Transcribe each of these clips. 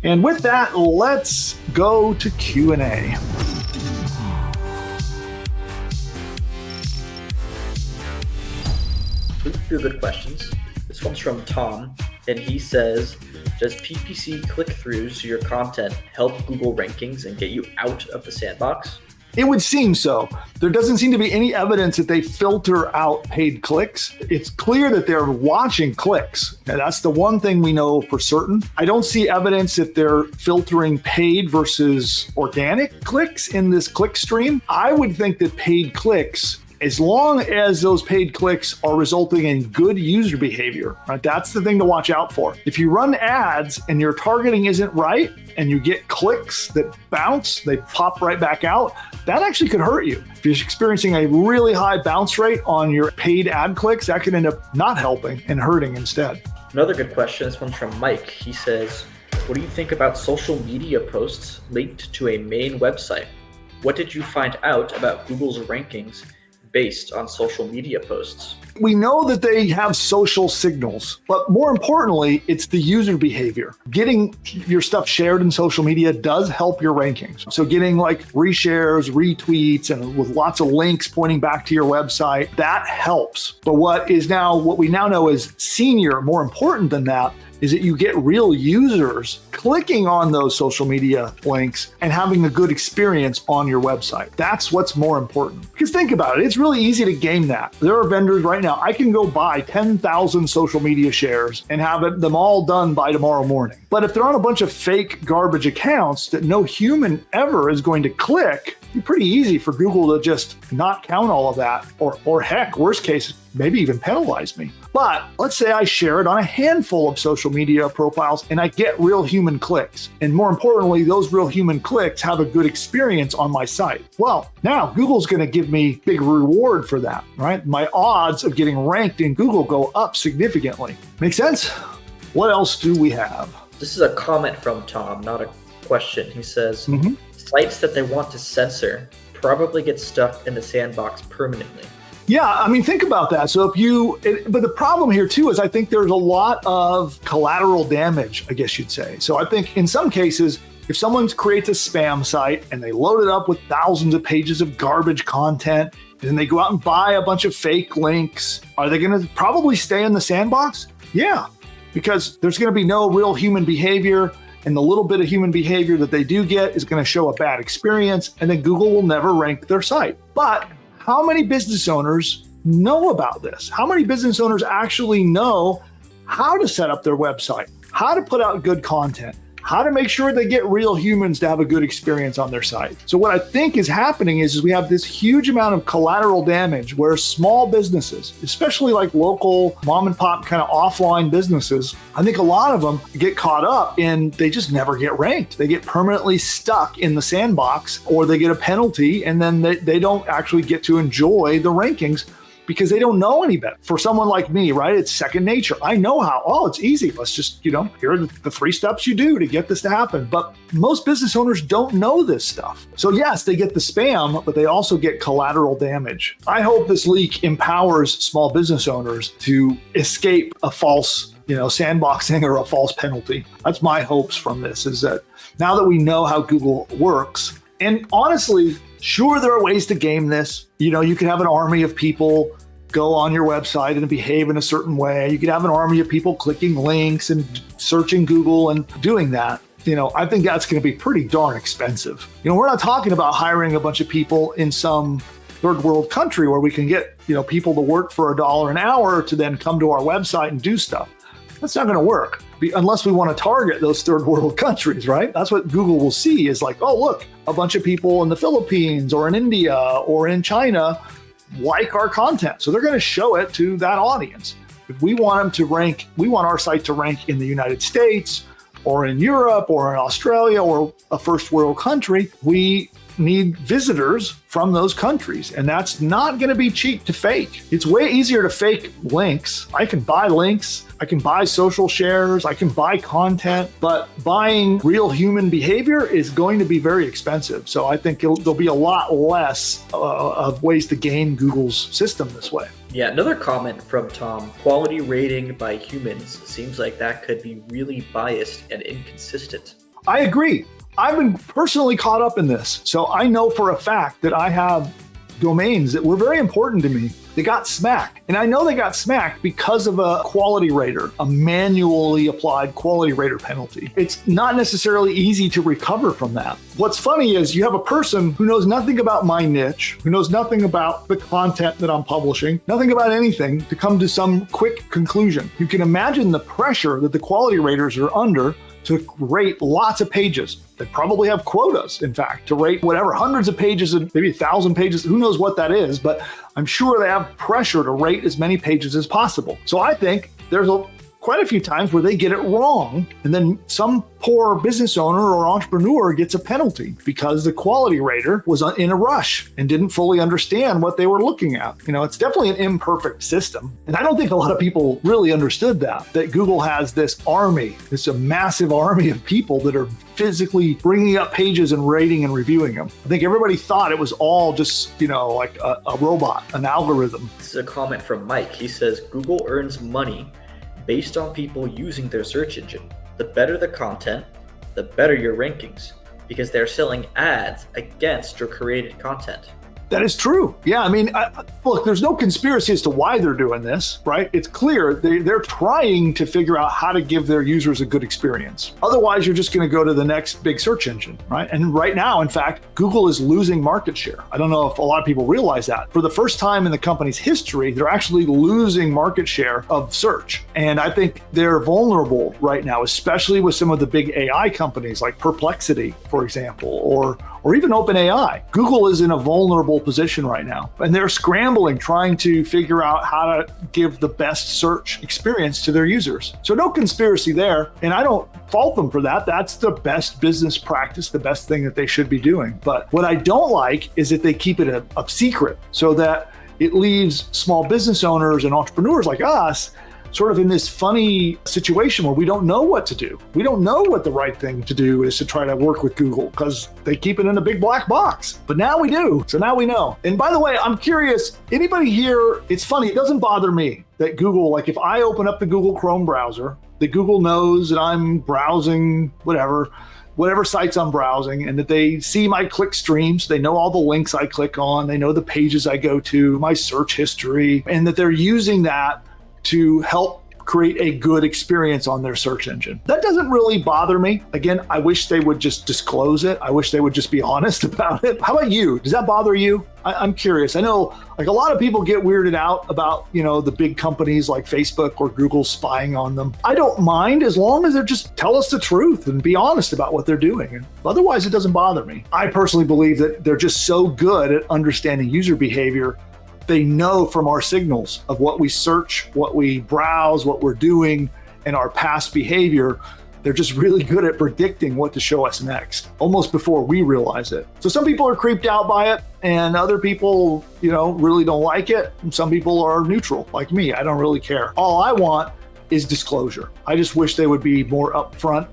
And with that, let's go to Q&A. Through good questions. This one's from Tom, and he says, does PPC click-throughs to your content help Google rankings and get you out of the sandbox? It would seem so. There doesn't seem to be any evidence that they filter out paid clicks. It's clear that they're watching clicks. Now, that's the one thing we know for certain. I don't see evidence that they're filtering paid versus organic clicks in this click stream. I would think that paid clicks, as long as those paid clicks are resulting in good user behavior, right? That's the thing to watch out for. If you run ads and your targeting isn't right and you get clicks that bounce, they pop right back out, that actually could hurt you. If you're experiencing a really high bounce rate on your paid ad clicks, that could end up not helping and hurting instead. Another good question, this one's from Mike. He says, what do you think about social media posts linked to a main website? What did you find out about Google's rankings based on social media posts? We know that they have social signals, but more importantly, it's the user behavior. Getting your stuff shared in social media does help your rankings. So getting like reshares, retweets, and with lots of links pointing back to your website, that helps. But what we now know is senior, more important than that, is that you get real users clicking on those social media links and having a good experience on your website. That's what's more important. Because think about it, it's really easy to game that. There are vendors right now, I can go buy 10,000 social media shares and have them all done by tomorrow morning. But if they're on a bunch of fake garbage accounts that no human ever is going to click, it'd be pretty easy for Google to just not count all of that, or heck, worst case, maybe even penalize me. But let's say I share it on a handful of social media profiles and I get real human clicks. And more importantly, those real human clicks have a good experience on my site. Well, now Google's going to give me big reward for that, right? My odds of getting ranked in Google go up significantly. Make sense? What else do we have? This is a comment from Tom, not a question. He says, sites that they want to censor probably get stuck in the sandbox permanently. Yeah, I mean, think about that. So but the problem here too is I think there's a lot of collateral damage, I guess you'd say. So I think in some cases, if someone creates a spam site and they load it up with thousands of pages of garbage content, and then they go out and buy a bunch of fake links, are they going to probably stay in the sandbox? Yeah, because there's going to be no real human behavior. And the little bit of human behavior that they do get is going to show a bad experience, and then Google will never rank their site. But how many business owners know about this? How many business owners actually know how to set up their website, how to put out good content, how to make sure they get real humans to have a good experience on their site? So what I think is happening is we have this huge amount of collateral damage where small businesses, especially like local mom and pop kind of offline businesses, I think a lot of them get caught up and they just never get ranked. They get permanently stuck in the sandbox, or they get a penalty, and then they don't actually get to enjoy the rankings because they don't know any better. For someone like me, right, it's second nature. I know it's easy. Let's just, here are the 3 steps you do to get this to happen. But most business owners don't know this stuff. So yes, they get the spam, but they also get collateral damage. I hope this leak empowers small business owners to escape a false, sandboxing or a false penalty. That's my hopes from this, is that now that we know how Google works, and honestly, sure, there are ways to game this. You could have an army of people go on your website and behave in a certain way. You could have an army of people clicking links and searching Google and doing that. I think that's going to be pretty darn expensive. We're not talking about hiring a bunch of people in some third world country where we can get, people to work for $1 an hour to then come to our website and do stuff. That's not going to work unless we want to target those third world countries, right? That's what Google will see is like, oh, look, a bunch of people in the Philippines or in India or in China like our content. So they're going to show it to that audience. If we want them to rank, we want our site to rank in the United States or in Europe or in Australia or a first world country, we need visitors from those countries. And that's not going to be cheap to fake. It's way easier to fake links. I can buy links. I can buy social shares. I can buy content. But buying real human behavior is going to be very expensive. So I think there'll be a lot less of ways to game Google's system this way. Yeah, another comment from Tom. Quality rating by humans seems like that could be really biased and inconsistent. I agree. I've been personally caught up in this. So I know for a fact that I have domains that were very important to me. They got smacked. And I know they got smacked because of a quality rater, a manually applied quality rater penalty. It's not necessarily easy to recover from that. What's funny is you have a person who knows nothing about my niche, who knows nothing about the content that I'm publishing, nothing about anything, to come to some quick conclusion. You can imagine the pressure that the quality raters are under to rate lots of pages. They probably have quotas, in fact, to rate whatever, hundreds of pages and maybe 1,000 pages. Who knows what that is, but I'm sure they have pressure to rate as many pages as possible. So I think there's quite a few times where they get it wrong, and then some poor business owner or entrepreneur gets a penalty because the quality rater was in a rush and didn't fully understand what they were looking at. It's definitely an imperfect system. And I don't think a lot of people really understood that Google has this army, this a massive army of people that are physically bringing up pages and rating and reviewing them. I think everybody thought it was all just, like a robot, an algorithm. This is a comment from Mike. He says, Google earns money based on people using their search engine. The better the content, the better your rankings, because they're selling ads against your created content. That is true. Yeah, look, there's no conspiracy as to why they're doing this, right? It's clear they're trying to figure out how to give their users a good experience. Otherwise, you're just going to go to the next big search engine, right? And right now, in fact, Google is losing market share. I don't know if a lot of people realize that. For the first time in the company's history, they're actually losing market share of search. And I think they're vulnerable right now, especially with some of the big AI companies like Perplexity, for example, or even OpenAI. Google is in a vulnerable position right now, and they're scrambling, trying to figure out how to give the best search experience to their users. So no conspiracy there, and I don't fault them for that. That's the best business practice, the best thing that they should be doing. But what I don't like is that they keep it a secret, so that it leaves small business owners and entrepreneurs like us sort of in this funny situation where we don't know what to do. We don't know what the right thing to do is to try to work with Google because they keep it in a big black box. But now we do. So now we know. And by the way, I'm curious, anybody here, it's funny, it doesn't bother me that Google, like if I open up the Google Chrome browser, that Google knows that I'm browsing whatever sites I'm browsing, and that they see my click streams, they know all the links I click on, they know the pages I go to, my search history, and that they're using that to help create a good experience on their search engine. That doesn't really bother me. Again, I wish they would just disclose it. I wish they would just be honest about it. How about you? Does that bother you? I'm curious. I know like a lot of people get weirded out about, the big companies like Facebook or Google spying on them. I don't mind as long as they just tell us the truth and be honest about what they're doing. And otherwise, it doesn't bother me. I personally believe that they're just so good at understanding user behavior. They know from our signals of what we search, what we browse, what we're doing, and our past behavior. They're just really good at predicting what to show us next, almost before we realize it. So some people are creeped out by it, and other people, really don't like it. And some people are neutral, like me. I don't really care. All I want is disclosure. I just wish they would be more upfront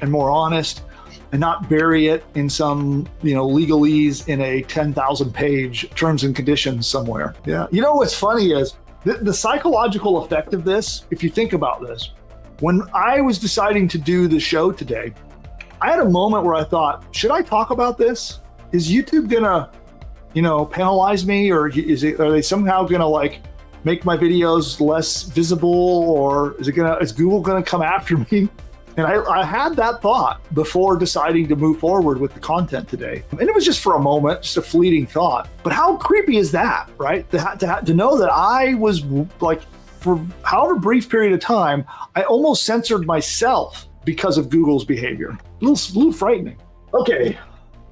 and more honest, and not bury it in some, legalese in a 10,000 page terms and conditions somewhere. Yeah. What's funny is the psychological effect of this, if you think about this, when I was deciding to do the show today, I had a moment where I thought, should I talk about this? Is YouTube gonna, penalize me, or are they somehow gonna make my videos less visible, or is Google gonna come after me? And I had that thought before deciding to move forward with the content today. And it was just for a moment, just a fleeting thought. But how creepy is that, right? To know that I was for however brief period of time, I almost censored myself because of Google's behavior. A little frightening. Okay,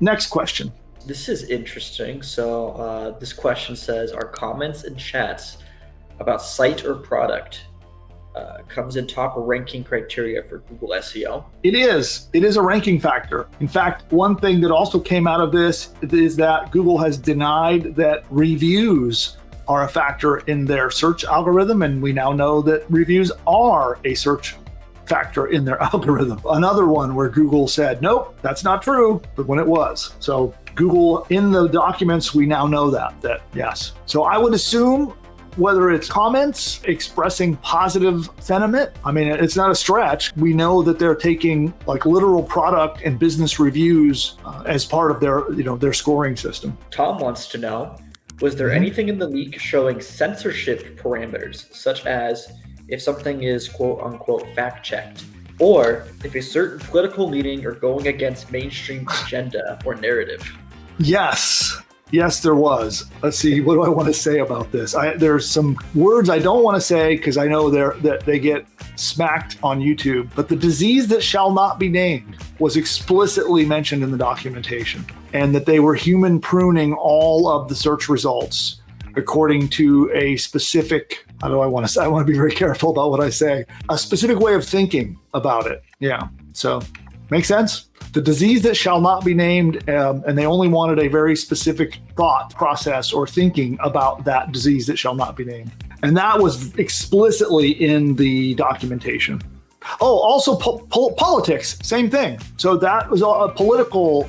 next question. This is interesting. So this question says, are comments and chats about site or product comes in top ranking criteria for Google SEO? It is a ranking factor. In fact, one thing that also came out of this is that Google has denied that reviews are a factor in their search algorithm, and we now know that reviews are a search factor in their algorithm. Another one where Google said, nope, that's not true, but when it was. So Google, in the documents, we now know that yes. So I would assume whether it's comments expressing positive sentiment. I mean, it's not a stretch. We know that they're taking like literal product and business reviews as part of their scoring system. Tom wants to know, was there anything in the leak showing censorship parameters, such as if something is quote unquote fact checked, or if a certain political leaning or going against mainstream agenda or narrative? Yes, there was. Let's see. What do I want to say about this? There's some words I don't want to say because I know that they get smacked on YouTube. But the disease that shall not be named was explicitly mentioned in the documentation, and that they were human pruning all of the search results according to a specific, how do I want to say? I want to be very careful about what I say. A specific way of thinking about it. Yeah. So, make sense? The disease that shall not be named, and they only wanted a very specific thought process or thinking about that disease that shall not be named. And that was explicitly in the documentation. Oh, also politics, same thing. So that was a political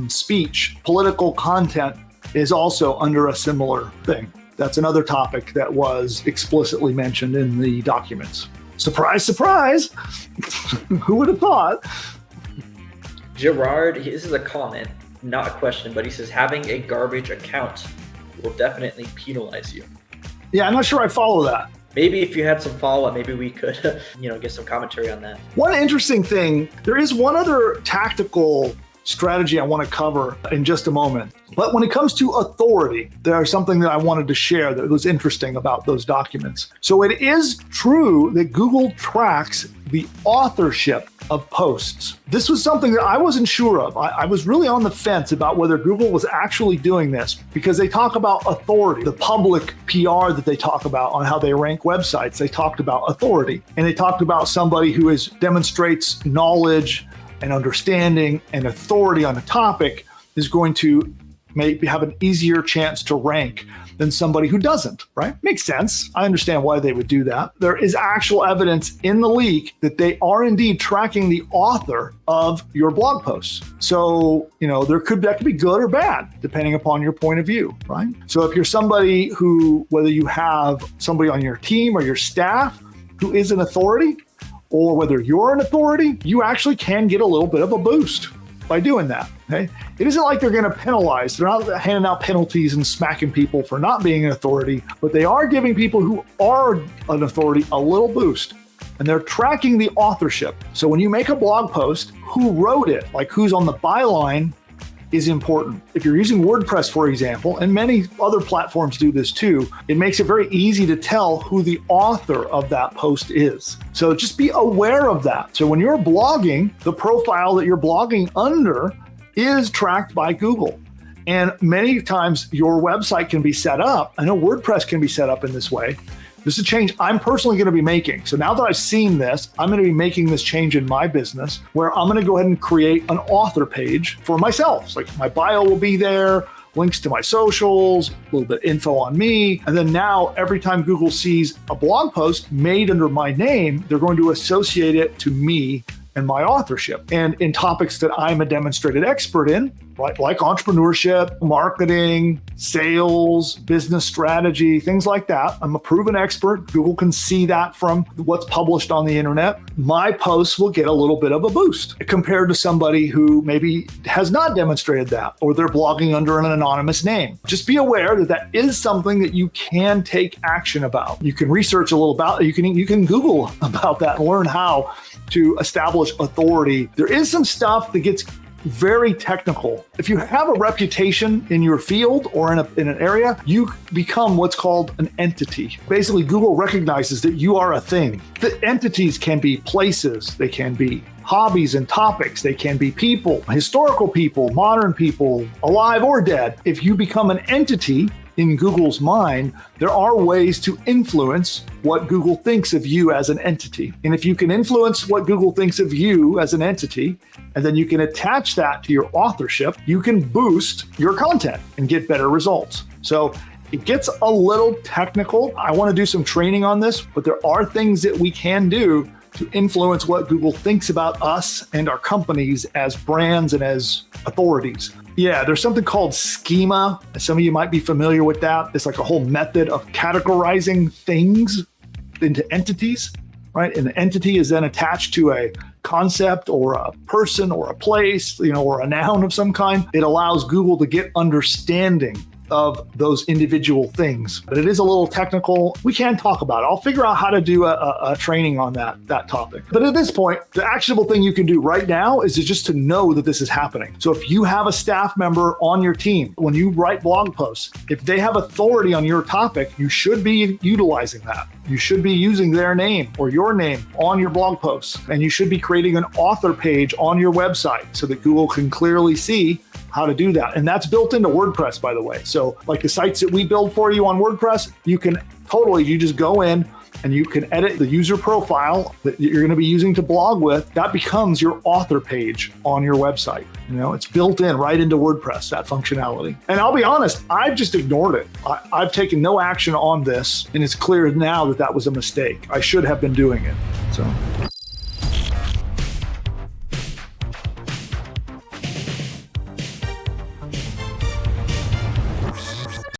speech, political content is also under a similar thing. That's another topic that was explicitly mentioned in the documents. Surprise, surprise. Who would have thought? Gerard, this is a comment, not a question, but he says having a garbage account will definitely penalize you. Yeah, I'm not sure I follow that. Maybe if you had some follow-up, maybe we could, get some commentary on that. One interesting thing, there is one other tactical strategy I want to cover in just a moment. But when it comes to authority, there's something that I wanted to share that was interesting about those documents. So it is true that Google tracks the authorship of posts. This was something that I wasn't sure of. I was really on the fence about whether Google was actually doing this because they talk about authority, the public PR that they talk about on how they rank websites. They talked about authority, and they talked about somebody who demonstrates knowledge and understanding and authority on a topic is going to maybe have an easier chance to rank than somebody who doesn't, right? Makes sense. I understand why they would do that. There is actual evidence in the leak that they are indeed tracking the author of your blog posts. So, that could be good or bad, depending upon your point of view, right? So if you're somebody who, whether you have somebody on your team or your staff who is an authority, or whether you're an authority, you actually can get a little bit of a boost by doing that. Okay? It isn't like they're going to penalize. They're not handing out penalties and smacking people for not being an authority, but they are giving people who are an authority a little boost. And they're tracking the authorship. So when you make a blog post, who wrote it, like who's on the byline, is important. If you're using WordPress, for example, and many other platforms do this too, it makes it very easy to tell who the author of that post is. So just be aware of that. So when you're blogging, the profile that you're blogging under is tracked by Google. And many times your website can be set up. I know WordPress can be set up in this way. This is a change I'm personally going to be making. So now that I've seen this, I'm going to be making this change in my business where I'm going to go ahead and create an author page for myself. So like my bio will be there, links to my socials, a little bit of info on me. And then now every time Google sees a blog post made under my name, they're going to associate it to me and my authorship. And in topics that I'm a demonstrated expert in, like entrepreneurship, marketing, sales, business strategy, things like that. I'm a proven expert. Google can see that from what's published on the internet. My posts will get a little bit of a boost compared to somebody who maybe has not demonstrated that, or they're blogging under an anonymous name. Just be aware that that is something that you can take action about. You can research a little about it. You can Google about that and learn how to establish authority. There is some stuff that gets very technical. If you have a reputation in your field or in an area, you become what's called an entity. Basically, Google recognizes that you are a thing. The entities can be places, they can be hobbies and topics, they can be people, historical people, modern people, alive or dead. If you become an entity in Google's mind, there are ways to influence what Google thinks of you as an entity. And if you can influence what Google thinks of you as an entity, and then you can attach that to your authorship, you can boost your content and get better results. So it gets a little technical. I want to do some training on this, but there are things that we can do to influence what Google thinks about us and our companies as brands and as authorities. Yeah, there's something called schema. Some of you might be familiar with that. It's like a whole method of categorizing things into entities, right? And the entity is then attached to a concept or a person or a place, or a noun of some kind. It allows Google to get understanding of those individual things. But it is a little technical. We can talk about it. I'll figure out how to do a training on that topic. But at this point, the actionable thing you can do right now is just to know that this is happening. So if you have a staff member on your team, when you write blog posts, if they have authority on your topic, you should be utilizing that. You should be using their name or your name on your blog posts. And you should be creating an author page on your website so that Google can clearly see how to do that. And that's built into WordPress, by the way. So like the sites that we build for you on WordPress, you just go in and you can edit the user profile that you're going to be using to blog with. That becomes your author page on your website. It's built in right into WordPress, that functionality. And I'll be honest, I've just ignored it. I've taken no action on this, and it's clear now that was a mistake. I should have been doing it. So